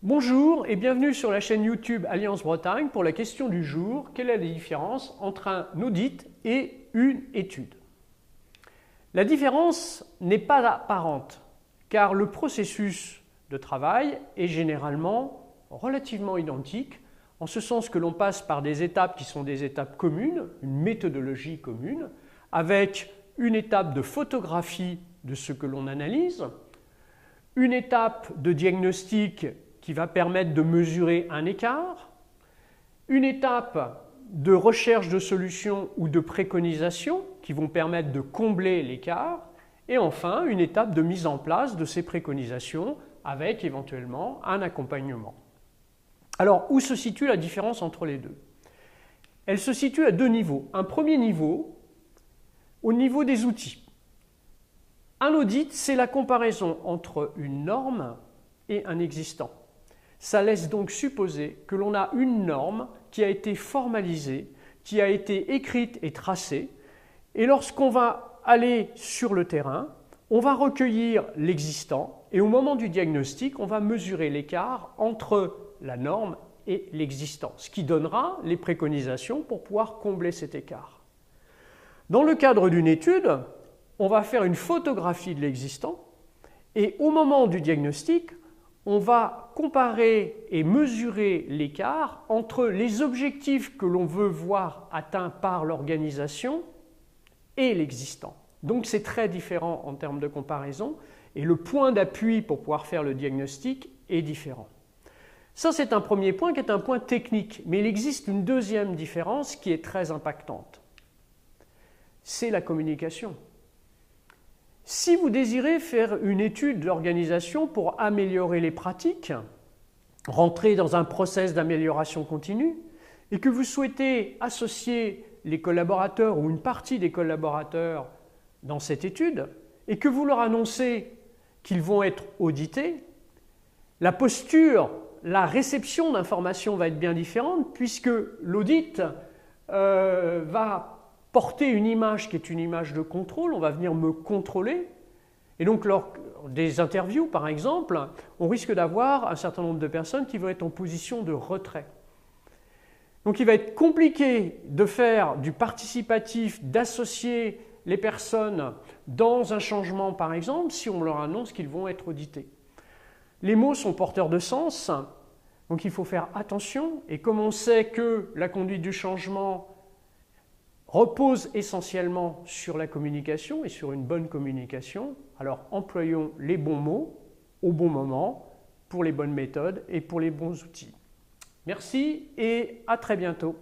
Bonjour et bienvenue sur la chaîne YouTube Alliance Bretagne pour la question du jour. Quelle est la différence entre un audit et une étude? La différence n'est pas apparente car le processus de travail est généralement relativement identique en ce sens que l'on passe par des étapes qui sont des étapes communes, une méthodologie commune, avec une étape de photographie de ce que l'on analyse, une étape de diagnostic qui va permettre de mesurer un écart, une étape de recherche de solutions ou de préconisations qui vont permettre de combler l'écart, et enfin une étape de mise en place de ces préconisations avec éventuellement un accompagnement. Alors, où se situe la différence entre les deux? Elle se situe à deux niveaux. Un premier niveau, au niveau des outils. Un audit, c'est la comparaison entre une norme et un existant. Ça laisse donc supposer que l'on a une norme qui a été formalisée, qui a été écrite et tracée, et lorsqu'on va aller sur le terrain, on va recueillir l'existant, et au moment du diagnostic, on va mesurer l'écart entre la norme et l'existant, ce qui donnera les préconisations pour pouvoir combler cet écart. Dans le cadre d'une étude, on va faire une photographie de l'existant, et au moment du diagnostic, on va comparer et mesurer l'écart entre les objectifs que l'on veut voir atteints par l'organisation et l'existant. Donc c'est très différent en termes de comparaison et le point d'appui pour pouvoir faire le diagnostic est différent. Ça, c'est un premier point qui est un point technique, mais il existe une deuxième différence qui est très impactante. C'est la communication. Si vous désirez faire une étude d'organisation pour améliorer les pratiques, rentrer dans un process d'amélioration continue, et que vous souhaitez associer les collaborateurs ou une partie des collaborateurs dans cette étude, et que vous leur annoncez qu'ils vont être audités, la posture, la réception d'informations va être bien différente, puisque l'audit va porter une image qui est une image de contrôle, on va venir me contrôler. Et donc, lors des interviews, par exemple, on risque d'avoir un certain nombre de personnes qui vont être en position de retrait. Donc, il va être compliqué de faire du participatif, d'associer les personnes dans un changement, par exemple, si on leur annonce qu'ils vont être audités. Les mots sont porteurs de sens, donc il faut faire attention. Et comme on sait que la conduite du changement repose essentiellement sur la communication et sur une bonne communication, alors employons les bons mots au bon moment pour les bonnes méthodes et pour les bons outils. Merci et à très bientôt.